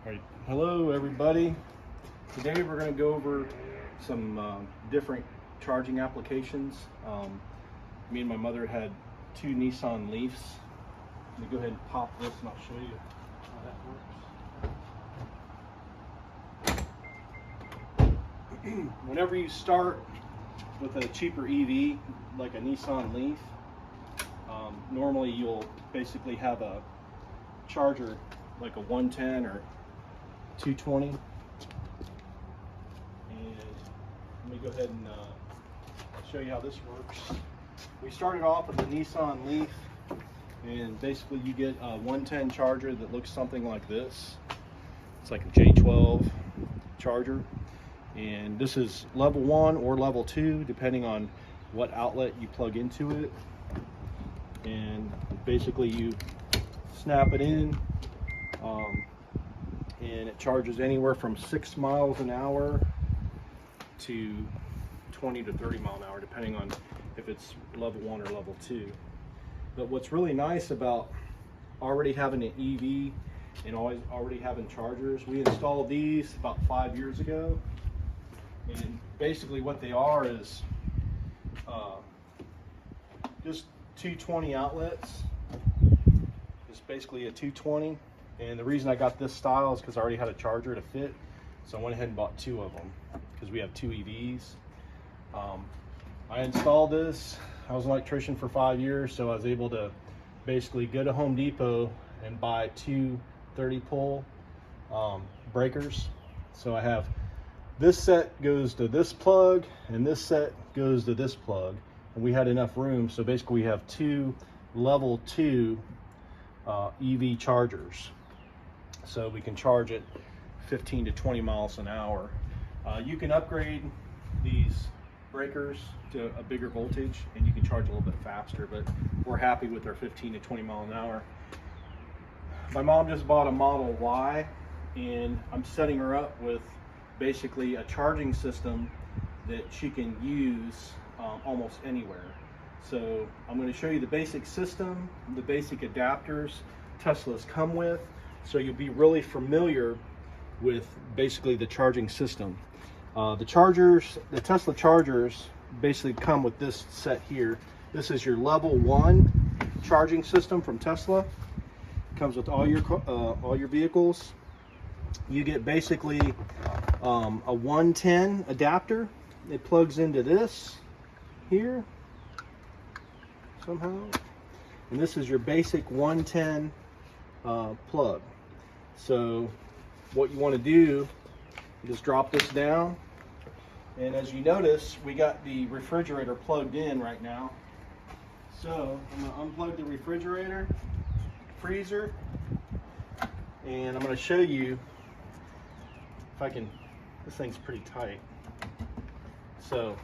Right. Hello everybody. Today we're going to go over some different charging applications. Me and my mother had two Nissan Leafs. Let me go ahead and pop this and I'll show you how that works. Whenever you start with a cheaper EV like a Nissan Leaf, normally you'll basically have a charger like a 110 or 220, and let me go ahead and show you how this works. We started off with the Nissan Leaf, and basically you get a 110 charger that looks something like this. It's like a J12 charger, and this is level 1 or level 2 depending on what outlet you plug into it. And basically you snap it in, and it charges anywhere from 6 miles an hour to 20 to 30 mile an hour, depending on if it's level 1 or level 2. But what's really nice about already having an EV and already having chargers, we installed these about 5 years ago, and basically what they are is just 220 outlets. It's basically a 220. And the reason I got this style is because I already had a charger to fit, so I went ahead and bought 2 of them because we have 2 EVs. I installed this. I was an electrician for 5 years, so I was able to basically go to Home Depot and buy 2 30-pole breakers. So I have this set goes to this plug, and this set goes to this plug, and we had enough room, so basically we have 2 level 2 EV chargers. So we can charge it 15 to 20 miles an hour. You can upgrade these breakers to a bigger voltage and you can charge a little bit faster, but we're happy with our 15 to 20 mile an hour. My mom just bought a Model Y, and I'm setting her up with basically a charging system that she can use almost anywhere. So I'm going to show you the basic system, the basic adapters Teslas come with, so you'll be really familiar with basically the charging system. The Tesla chargers basically come with this set here. This is your level 1 charging system from Tesla. It comes with all your vehicles. You get basically a 110 adapter. It plugs into this here somehow, and this is your basic 110 plug. So what you want to do is just drop this down, and as you notice, we got the refrigerator plugged in right now. So I'm going to unplug the refrigerator, freezer, and I'm going to show you if I can. This thing's pretty tight. So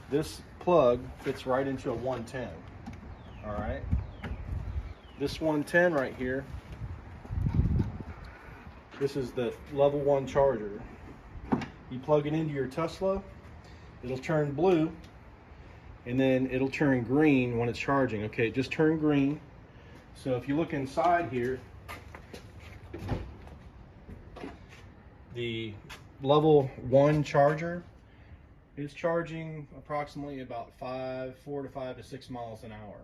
this plug fits right into a 110. All right, this 110 right here, this is the level 1 charger. You plug it into your Tesla, it'll turn blue, and then it'll turn green when it's charging. Okay, it just turned green. So if you look inside here, the level 1 charger is charging approximately about 4 to 5 to 6 miles an hour.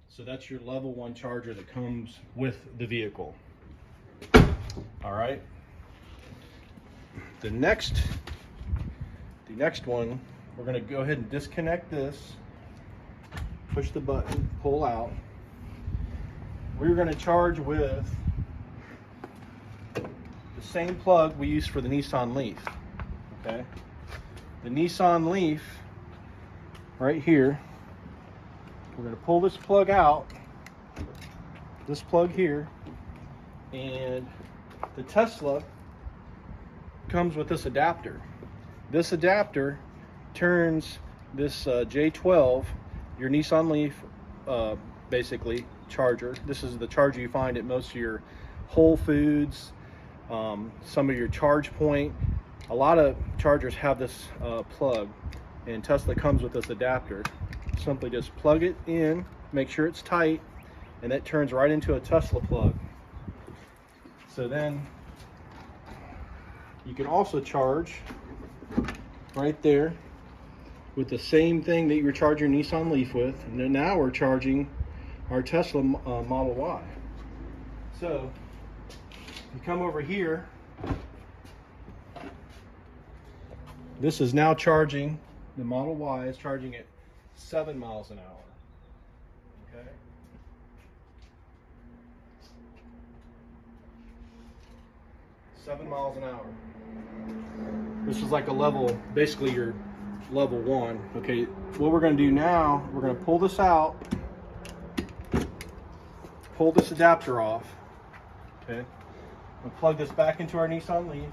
So that's your level 1 charger that comes with the vehicle. All right. The next one, we're going to go ahead and disconnect this, push the button, pull out. We're going to charge with the same plug we use for the Nissan Leaf. Okay. The Nissan Leaf right here, we're going to pull this plug out, this plug here, and the Tesla comes with this adapter. This adapter turns this J12, your Nissan Leaf, basically charger. This is the charger you find at most of your Whole Foods, some of your charge point. A lot of chargers have this plug, and Tesla comes with this adapter. Simply just plug it in, make sure it's tight, and that turns right into a Tesla plug. So then You can also charge right there with the same thing that you were charging your Nissan Leaf with. And then now we're charging our Tesla Model Y. So you come over here. This is now charging, the Model Y is charging at 7 miles an hour. Okay. 7 miles an hour. This is like a level, basically your level 1. Okay, what we're going to do now, we're going to pull this out, pull this adapter off. Okay, we'll plug this back into our Nissan Leaf.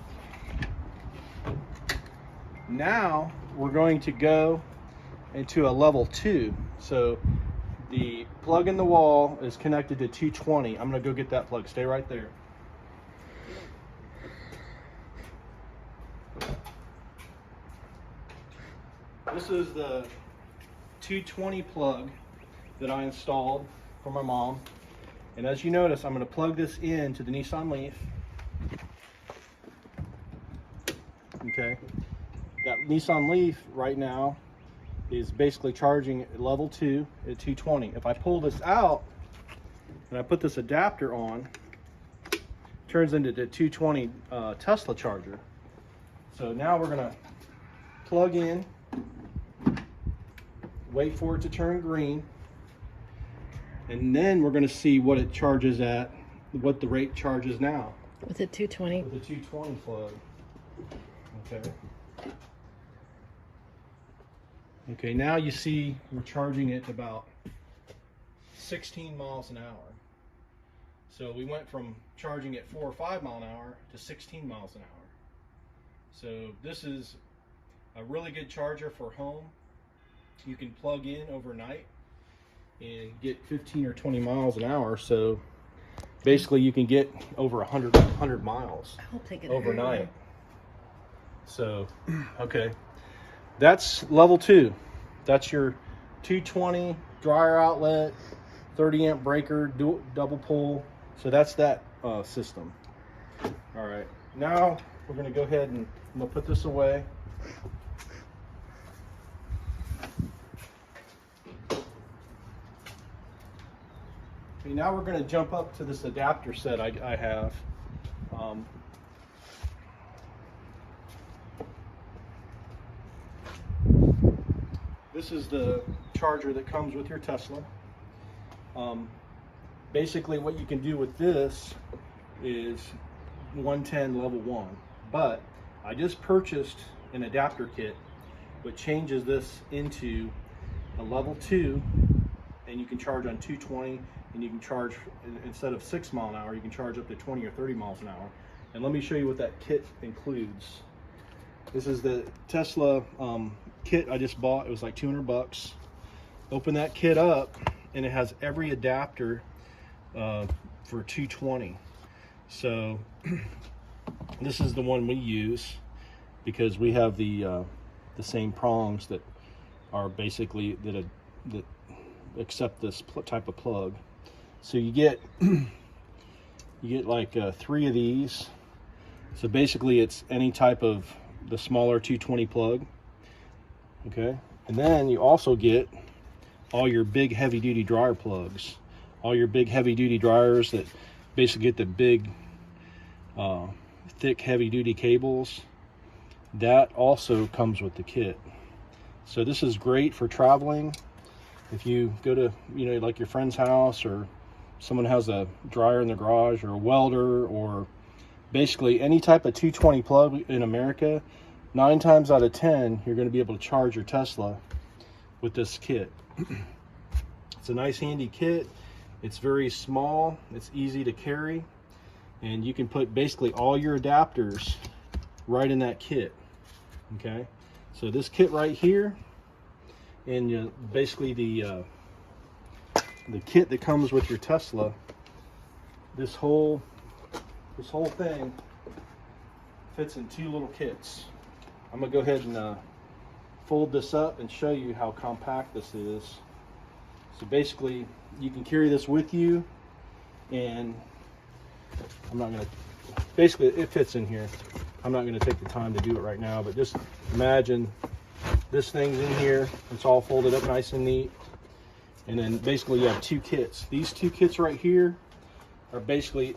Now we're going to go into a level 2. So the plug in the wall is connected to 220. I'm going to go get that plug. Stay right there. This is the 220 plug that I installed for my mom. And as you notice, I'm going to plug this into the Nissan Leaf. Okay. That Nissan Leaf right now is basically charging at level 2 at 220. If I pull this out and I put this adapter on, it turns into the 220 Tesla charger. So now we're going to plug in, wait for it to turn green, and then we're going to see what it charges at, what the rate charges now. With the 220? With the 220 plug. Okay. Okay, now you see we're charging it about 16 miles an hour. So we went from charging at 4 or 5 miles an hour to 16 miles an hour. So this is a really good charger for home. You can plug in overnight and get 15 or 20 miles an hour. So basically you can get over 100 miles overnight. So, okay. That's level 2. That's your 220 dryer outlet, 30 amp breaker, double pull. So that's that system. All right. Now we're going to go ahead and I'm going to put this away. Okay, now we're going to jump up to this adapter set I have. This is the charger that comes with your Tesla. Basically what you can do with this is 110 level 1, but I just purchased an adapter kit which changes this into a level 2, and you can charge on 220, and you can charge, instead of 6 miles an hour, you can charge up to 20 or 30 miles an hour. And let me show you what that kit includes. This is the Tesla kit I just bought. It was like 200 bucks. Open that kit up and it has every adapter for 220. So this is the one we use because we have the same prongs that are basically that accept this type of plug. So you get like 3 of these. So basically it's any type of the smaller 220 plug. Okay, and then you also get all your big heavy duty dryer plugs, all your big heavy duty dryers that basically get the big thick heavy duty cables. That also comes with the kit. So this is great for traveling. If you go to, you know, like your friend's house, or someone has a dryer in the garage, or a welder, or basically any type of 220 plug in America, 9 times out of 10 you're going to be able to charge your Tesla with this kit. It's a nice handy kit. It's very small, it's easy to carry, and you can put basically all your adapters right in that kit. Okay, so this kit right here, and basically the kit that comes with your Tesla, this whole thing fits in 2 little kits. I'm gonna go ahead and fold this up and show you how compact this is. So basically you can carry this with you, and I'm not gonna, basically it fits in here. I'm not going to take the time to do it right now, but just imagine this thing's in here. It's all folded up nice and neat. And then basically you have two kits. These two kits right here are basically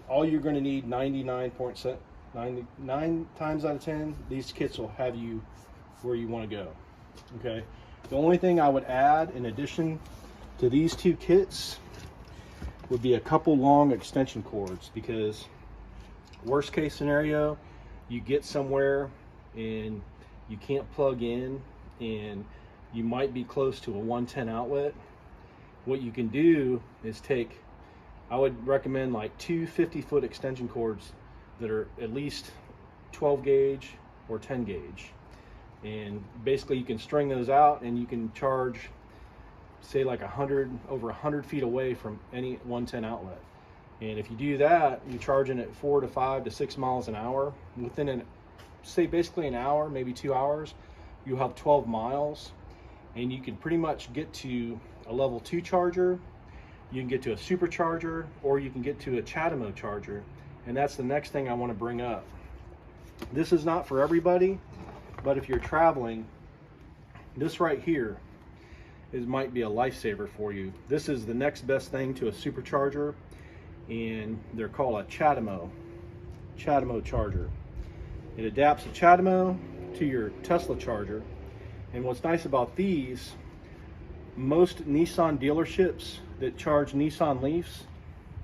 all you're going to need. 99 times out of 10, these kits will have you where you want to go. Okay. The only thing I would add in addition to these two kits would be a couple long extension cords, because worst case scenario, you get somewhere and you can't plug in and you might be close to a 110 outlet. What you can do is take, I would recommend like two 50-foot extension cords that are at least 12 gauge or 10 gauge. And basically you can string those out and you can charge, say like over 100 feet away from any 110 outlet. And if you do that, you're charging at 4 to 5 to 6 miles an hour. Within say basically an hour, maybe 2 hours, you'll have 12 miles, and you can pretty much get to a level 2 charger. You can get to a supercharger, or you can get to a CHAdeMO charger. And that's the next thing I want to bring up. This is not for everybody, but if you're traveling, this right here might be a lifesaver for you. This is the next best thing to a supercharger, and they're called a CHAdeMO charger. It adapts a CHAdeMO to your Tesla charger. And what's nice about these, most Nissan dealerships that charge Nissan Leafs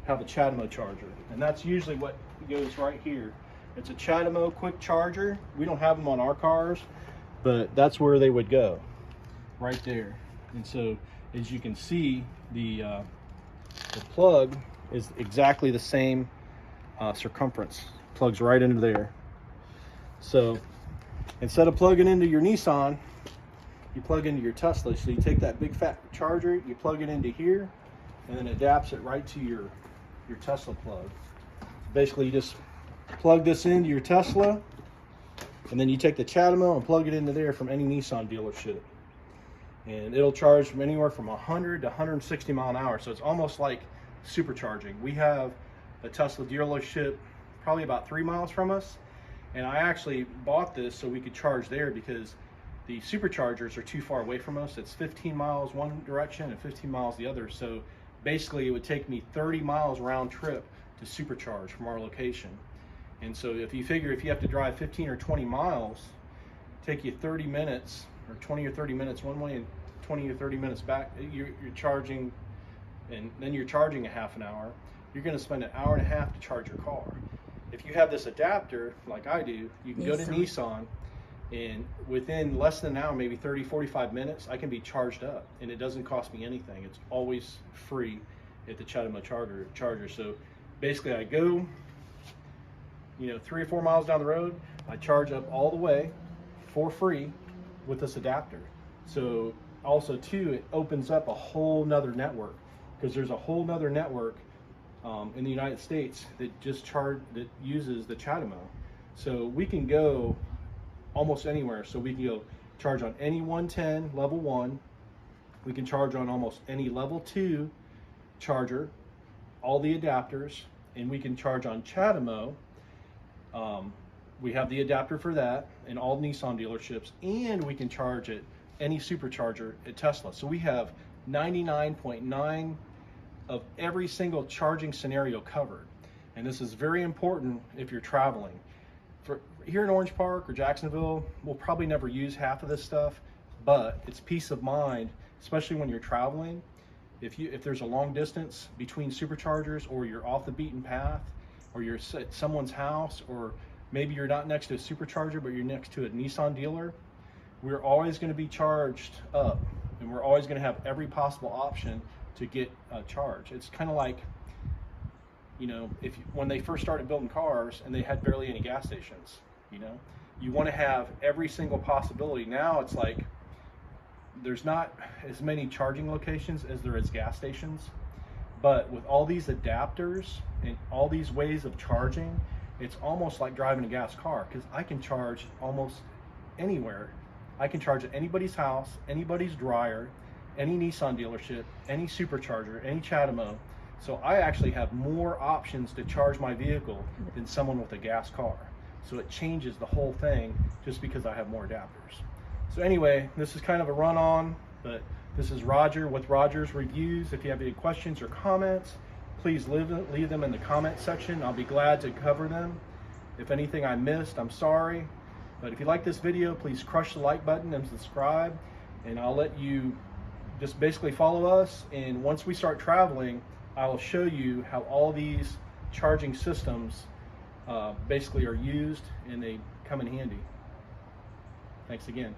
have a CHAdeMO charger, and that's usually what goes right here. It's a CHAdeMO quick charger. We don't have them on our cars, but that's where they would go, right there. And so as you can see, the plug is exactly the same circumference. Plugs right into there. So instead of plugging into your Nissan, you plug into your Tesla. So you take that big fat charger, you plug it into here, and then it adapts it right to your Tesla plug. Basically you just plug this into your Tesla, and then you take the CHAdeMO and plug it into there from any Nissan dealership. And it'll charge from anywhere from 100 to 160 mile an hour. So it's almost like supercharging. We have a Tesla dealership probably about 3 miles from us, and I actually bought this so we could charge there because the superchargers are too far away from us. It's 15 miles one direction and 15 miles the other. So basically it would take me 30 miles round trip to supercharge from our location. And so if you figure if you have to drive 15 or 20 miles, take you 30 minutes or 20 or 30 minutes one way and 20 or 30 minutes back, you're charging, and then you're charging a half an hour. You're going to spend an hour and a half to charge your car. If you have this adapter like I do, you can go to Nissan, and within less than an hour, maybe 30, 45 minutes, I can be charged up, and it doesn't cost me anything. It's always free at the CHAdeMO charger. So basically I go, 3 or 4 miles down the road, I charge up all the way for free with this adapter. So also too, it opens up a whole nother network, because there's a whole nother network in the United States that uses the CHAdeMO. So we can go almost anywhere. So we can go charge on any 110 level 1. We can charge on almost any level 2 charger, all the adapters, and we can charge on CHAdeMO. We have the adapter for that in all Nissan dealerships, and we can charge at any supercharger at Tesla. So we have 99.9 of every single charging scenario covered. And this is very important if you're traveling. Here in Orange Park or Jacksonville, we'll probably never use half of this stuff, but it's peace of mind, especially when you're traveling. If there's a long distance between superchargers, or you're off the beaten path, or you're at someone's house, or maybe you're not next to a supercharger, but you're next to a Nissan dealer, we're always going to be charged up, and we're always going to have every possible option to get a charge. It's kind of like, when they first started building cars and they had barely any gas stations, you want to have every single possibility. Now it's like there's not as many charging locations as there is gas stations, but with all these adapters and all these ways of charging, it's almost like driving a gas car, because I can charge almost anywhere. I can charge at anybody's house, anybody's dryer, any Nissan dealership, any supercharger, any CHAdeMO. So I actually have more options to charge my vehicle than someone with a gas car. so it changes the whole thing just because I have more adapters. So anyway, this is kind of a run on, but this is Roger with Roger's Reviews. If you have any questions or comments, please leave them in the comment section. I'll be glad to cover them. If anything I missed, I'm sorry. But if you like this video, please crush the like button and subscribe. And I'll let you just basically follow us. And once we start traveling, I will show you how all these charging systems basically are used, and they come in handy. Thanks again.